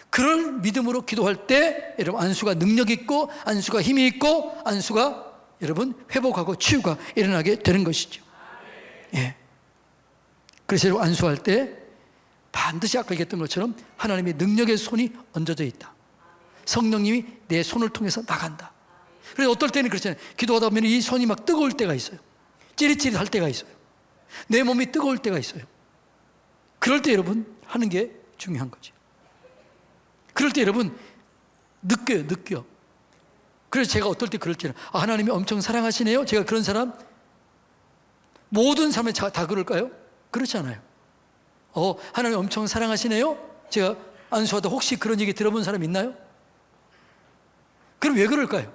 그럴 믿음으로 기도할 때 여러분 안수가 능력이 있고 안수가 힘이 있고 안수가 여러분 회복하고 치유가 일어나게 되는 것이죠. 예. 그래서 여러분 안수할 때 반드시 아까 얘기했던 것처럼 하나님의 능력의 손이 얹어져 있다. 성령님이 내 손을 통해서 나간다. 그래서 어떨 때는 그렇잖아요. 기도하다 보면 이 손이 막 뜨거울 때가 있어요. 찌릿찌릿할 때가 있어요. 내 몸이 뜨거울 때가 있어요. 그럴 때 여러분 하는 게 중요한 거죠. 그럴 때 여러분 느껴요. 그래서 제가 어떨 때 그럴 때는 하나님이 엄청 사랑하시네요. 제가 그런 사람, 모든 사람이 다 그럴까요? 그렇지 않아요. 하나님 엄청 사랑하시네요. 제가 안수하다 혹시 그런 얘기 들어본 사람 있나요? 그럼 왜 그럴까요?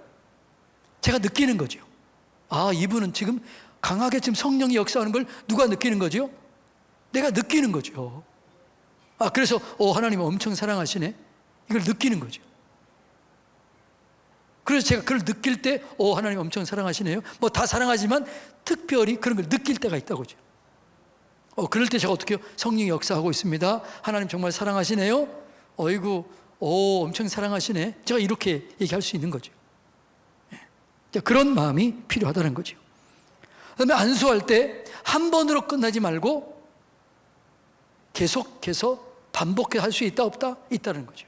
제가 느끼는 거죠. 이분은 지금 강하게 지금 성령이 역사하는 걸 누가 느끼는 거죠? 내가 느끼는 거죠. 그래서 하나님 엄청 사랑하시네, 이걸 느끼는 거죠. 그래서 제가 그걸 느낄 때 하나님 엄청 사랑하시네요, 뭐 다 사랑하지만 특별히 그런 걸 느낄 때가 있다고죠. 그럴 때 제가 어떻게 해요? 성령이 역사하고 있습니다, 하나님 정말 사랑하시네요, 어이구 엄청 사랑하시네, 제가 이렇게 얘기할 수 있는 거죠. 그런 마음이 필요하다는 거죠. 그다음에 안수할 때 한 번으로 끝나지 말고 계속해서 반복해 할 수 있다 없다? 있다는 거죠.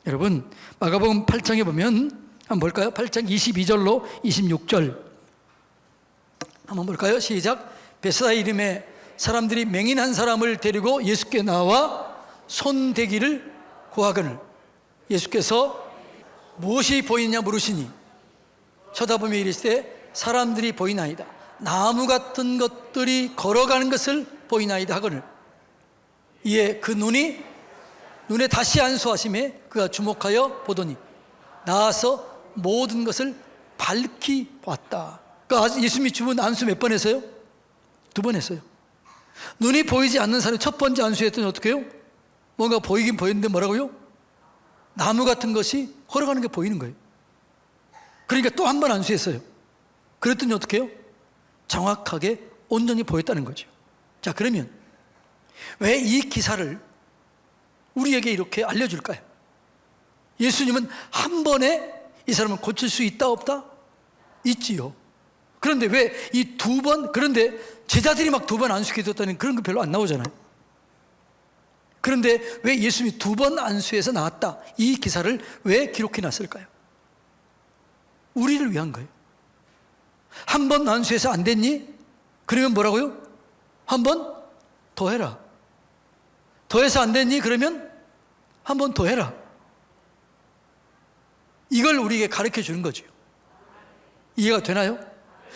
여러분 마가복음 8장에 보면 한번 볼까요? 8장 22절로 26절 한번 볼까요? 시작. 베스다 이름에 사람들이 맹인 한 사람을 데리고 예수께 나와 손대기를 구하거늘 예수께서 무엇이 보이느냐 물으시니 쳐다보며 이르시되 사람들이 보이나이다. 나무 같은 것들이 걸어가는 것을 보이나이다 하거늘 이에 그 눈이 눈에 다시 안수하심에 그가 주목하여 보더니 나와서 모든 것을 밝히 봤다. 그러니까 예수님이 주문 안수 몇 번 했어요? 2번 했어요. 눈이 보이지 않는 사람이 첫 번째 안수했더니 어떻게 해요? 뭔가 보이긴 보였는데 뭐라고요? 나무 같은 것이 걸어가는 게 보이는 거예요. 그러니까 또 한 번 안수했어요. 그랬더니 어떻게 해요? 정확하게 온전히 보였다는 거죠. 자, 그러면 왜 이 기사를 우리에게 이렇게 알려줄까요? 예수님은 한 번에 이 사람을 고칠 수 있다 없다? 있지요. 그런데 왜 이 2번, 그런데 제자들이 막 2번 안수기도했다는 그런 거 별로 안 나오잖아요. 그런데 왜 예수님이 2번 안수해서 나왔다, 이 기사를 왜 기록해 놨을까요? 우리를 위한 거예요. 한 번 안수해서 안 됐니? 그러면 뭐라고요? 한 번 더 해라. 더 해서 안 됐니? 그러면 한 번 더 해라. 이걸 우리에게 가르쳐 주는 거죠. 이해가 되나요?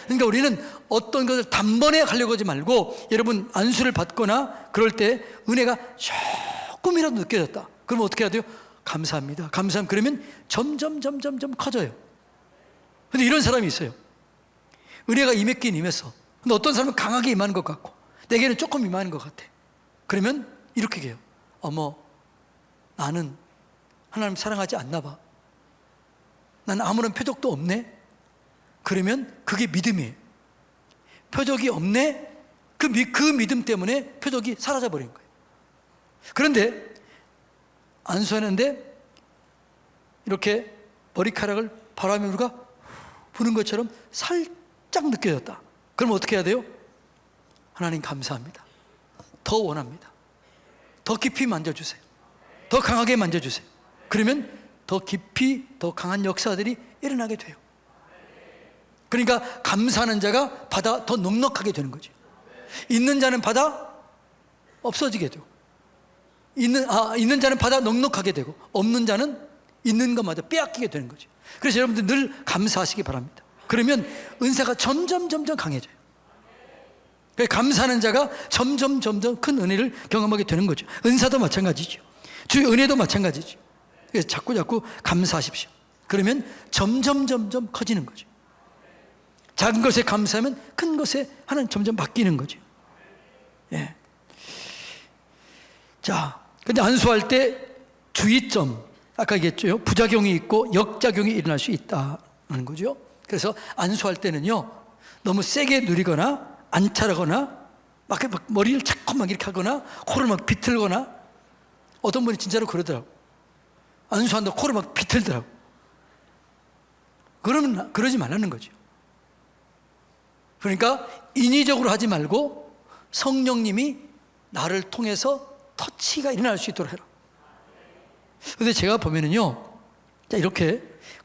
그러니까 우리는 어떤 것을 단번에 하려고 하지 말고, 여러분 안수를 받거나 그럴 때 은혜가 조금이라도 느껴졌다, 그러면 어떻게 해야 돼요? 감사합니다. 감사합니다. 그러면 점점 커져요. 근데 이런 사람이 있어요. 은혜가 임했긴 임했어. 근데 어떤 사람은 강하게 임하는 것 같고 내게는 조금 임하는 것 같아. 그러면 이렇게 해요. 어머, 나는 하나님 사랑하지 않나 봐. 난 아무런 표적도 없네. 그러면 그게 믿음이에요. 표적이 없네. 그 믿음 때문에 표적이 사라져버린 거예요. 그런데 안수하는데 이렇게 머리카락을 바람이 우리가 부는 것처럼 살짝 느껴졌다. 그럼 어떻게 해야 돼요? 하나님 감사합니다. 더 원합니다. 더 깊이 만져주세요. 더 강하게 만져주세요. 그러면 더 깊이 더 강한 역사들이 일어나게 돼요. 그러니까 감사하는 자가 받아 더 넉넉하게 되는 거죠. 있는 자는 받아 없어지게 되고, 있는 자는 받아 넉넉하게 되고, 없는 자는 있는 것마다 빼앗기게 되는 거죠. 그래서 여러분들 늘 감사하시기 바랍니다. 그러면 은사가 점점 강해져요. 감사하는 자가 점점 큰 은혜를 경험하게 되는 거죠. 은사도 마찬가지죠. 주의 은혜도 마찬가지죠. 그래서 자꾸 감사하십시오. 그러면 점점 커지는 거죠. 작은 것에 감사하면 큰 것에 하나님 점점 바뀌는 거죠. 예. 자, 근데 안수할 때 주의점, 아까 얘기했죠. 부작용이 있고 역작용이 일어날 수 있다는 거죠. 그래서 안수할 때는요, 너무 세게 누리거나 안차라거나 막 머리를 자꾸 막 이렇게 하거나 코를 막 비틀거나, 어떤 분이 진짜로 그러더라고. 안수한다고 코를 막 비틀더라고. 그러면 그러지 말라는 거죠. 그러니까 인위적으로 하지 말고 성령님이 나를 통해서 터치가 일어날 수 있도록 해라. 근데 제가 보면은요, 이렇게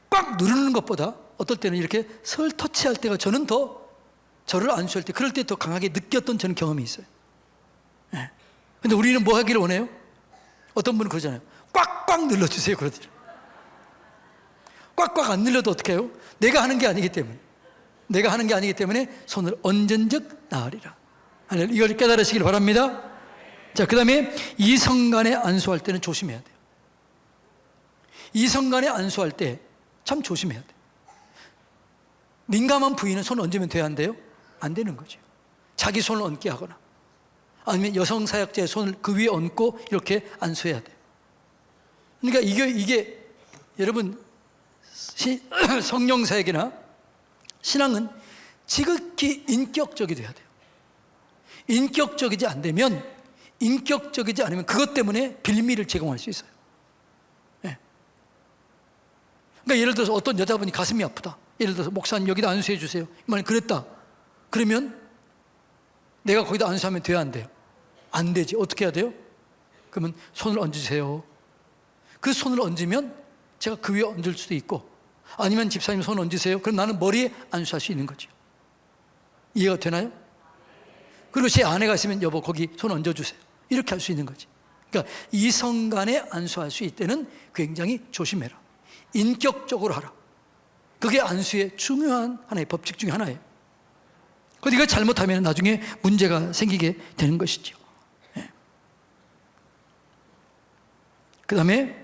꽉 누르는 것보다 어떨 때는 이렇게 설 터치할 때가, 저는 더 저를 안수할 때 그럴 때 더 강하게 느꼈던 저는 경험이 있어요. 네. 근데 우리는 뭐 하기를 원해요? 어떤 분은 그러잖아요. 꽉꽉 눌러주세요. 그러더라고요. 꽉꽉 안 눌러도 어떻게 해요? 내가 하는 게 아니기 때문에 손을 얹은즉 나으리라. 이걸 깨달으시길 바랍니다. 자, 그 다음에 이성 간에 안수할 때는 조심해야 돼요. 이성 간에 안수할 때 참 조심해야 돼요. 민감한 부위는 손을 얹으면 돼야 한대요? 안 되는 거죠. 자기 손을 얹게 하거나 아니면 여성 사역자의 손을 그 위에 얹고 이렇게 안수해야 돼요. 그러니까 이게 여러분, 성령 사역이나 신앙은 지극히 인격적이 돼야 돼요. 인격적이지 않으면 그것 때문에 빌미를 제공할 수 있어요. 네. 그러니까 예를 들어서 어떤 여자분이 가슴이 아프다. 예를 들어서 목사님 여기다 안수해 주세요. 만약 그랬다. 그러면 내가 거기다 안수하면 돼야 안 돼요? 안 되지. 어떻게 해야 돼요? 그러면 손을 얹으세요. 그 손을 얹으면 제가 그 위에 얹을 수도 있고, 아니면 집사님 손을 얹으세요. 그럼 나는 머리에 안수할 수 있는 거죠. 이해가 되나요? 그리고 제 아내가 있으면 여보 거기 손 얹어주세요. 이렇게 할 수 있는 거지. 그러니까 이성 간에 안수할 수 있을 때는 굉장히 조심해라. 인격적으로 하라. 그게 안수의 중요한 하나의 법칙 중에 하나예요. 그런데 이걸 잘못하면 나중에 문제가 생기게 되는 것이죠. 네. 그 다음에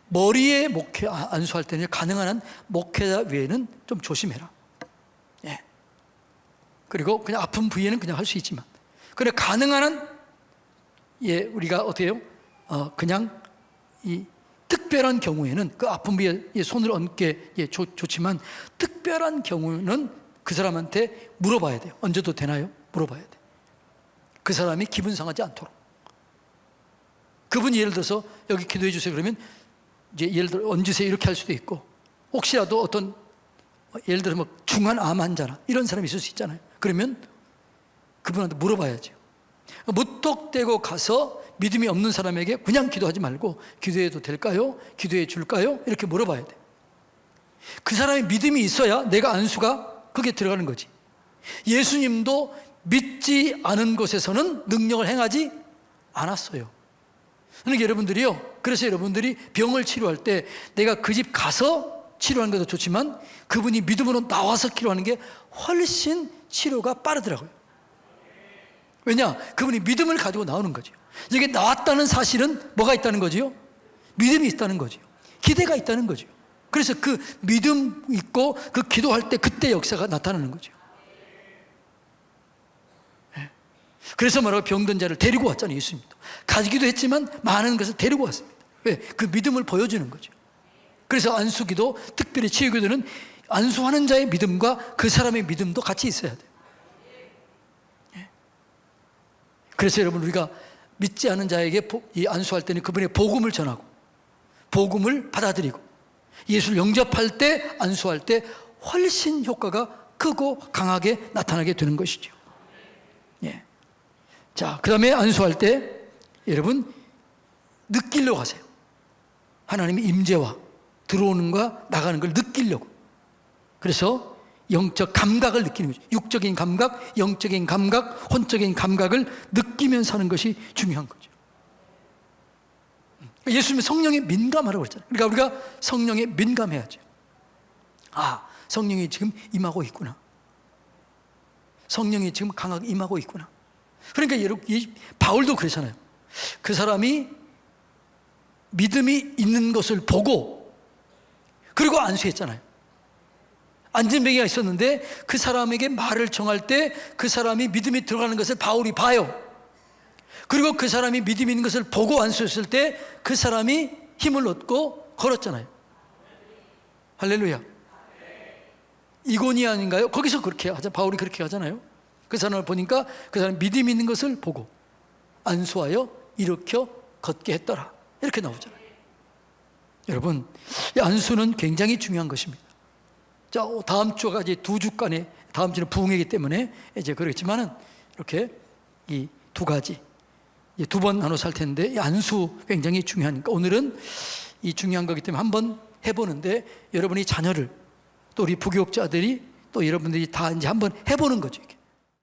머리에 안수할 때는 가능한 한 목회자 외에는 좀 조심해라. 예. 그리고 그냥 아픈 부위에는 그냥 할 수 있지만, 그래 가능한 한 우리가 어떻게 해요? 그냥 이 특별한 경우에는 그 아픈 부위에 손을 얹게 좋지만, 특별한 경우는 그 사람한테 물어봐야 돼요. 얹어도 되나요? 물어봐야 돼. 그 사람이 기분 상하지 않도록. 그분이 예를 들어서 여기 기도해 주세요 그러면 이제 예를 들어 얹으세요 이렇게 할 수도 있고, 혹시라도 어떤 예를 들어 뭐 중한 암 환자나 이런 사람이 있을 수 있잖아요. 그러면 그분한테 물어봐야죠. 무턱대고 가서 믿음이 없는 사람에게 그냥 기도하지 말고, 기도해도 될까요? 기도해 줄까요? 이렇게 물어봐야 돼. 그 사람이 믿음이 있어야 내가 안수가 거기에 들어가는 거지. 예수님도 믿지 않은 곳에서는 능력을 행하지 않았어요. 그러니까 여러분들이요, 그래서 여러분들이 병을 치료할 때 내가 그 집 가서 치료하는 것도 좋지만 그분이 믿음으로 나와서 치료하는 게 훨씬 치료가 빠르더라고요. 왜냐? 그분이 믿음을 가지고 나오는 거죠. 이게 나왔다는 사실은 뭐가 있다는 거지요? 믿음이 있다는 거죠. 기대가 있다는 거죠. 그래서 그 믿음 있고 그 기도할 때 그때 역사가 나타나는 거죠. 그래서 말하고 병든 자를 데리고 왔잖아요. 예수님도 가지기도 했지만 많은 것을 데리고 왔습니다. 왜? 그 믿음을 보여주는 거죠. 그래서 안수기도, 특별히 치유기도는 안수하는 자의 믿음과 그 사람의 믿음도 같이 있어야 돼요. 그래서 여러분, 우리가 믿지 않은 자에게 안수할 때는 그분의 복음을 전하고 복음을 받아들이고 예수를 영접할 때, 안수할 때 훨씬 효과가 크고 강하게 나타나게 되는 것이죠. 예. 자, 그 다음에 안수할 때 여러분 느끼려고 하세요. 하나님의 임재와 들어오는 거 나가는 걸 느끼려고. 그래서 영적 감각을 느끼는 거죠. 육적인 감각, 영적인 감각, 혼적인 감각을 느끼면서 하는 것이 중요한 거죠. 예수님이 성령에 민감하라고 그랬잖아요. 그러니까 우리가 성령에 민감해야죠. 아, 성령이 지금 임하고 있구나. 성령이 지금 강하게 임하고 있구나. 그러니까 여러분, 바울도 그러잖아요. 그 사람이 믿음이 있는 것을 보고 그리고 안수했잖아요. 안전뱅이가 있었는데 그 사람에게 말을 정할 때 그 사람이 믿음이 들어가는 것을 바울이 봐요. 그리고 그 사람이 믿음이 있는 것을 보고 안수했을 때 그 사람이 힘을 얻고 걸었잖아요. 할렐루야. 이고니아인가요? 거기서 그렇게 하자. 바울이 그렇게 하잖아요. 그 사람을 보니까 그 사람이 믿음이 있는 것을 보고 안수하여 일으켜 걷게 했더라. 이렇게 나오잖아요. 여러분, 이 안수는 굉장히 중요한 것입니다. 자, 다음 주가 이제 2주간에, 다음 주는 부흥회이기 때문에 이제 그렇지만은 이렇게 이 2가지, 2번 나눠서 할 텐데, 이 안수 굉장히 중요하니까 오늘은 이 중요한 거기 때문에 한번 해보는데, 여러분이 자녀를 또 우리 부교육자들이 또 여러분들이 다 이제 한번 해보는 거죠.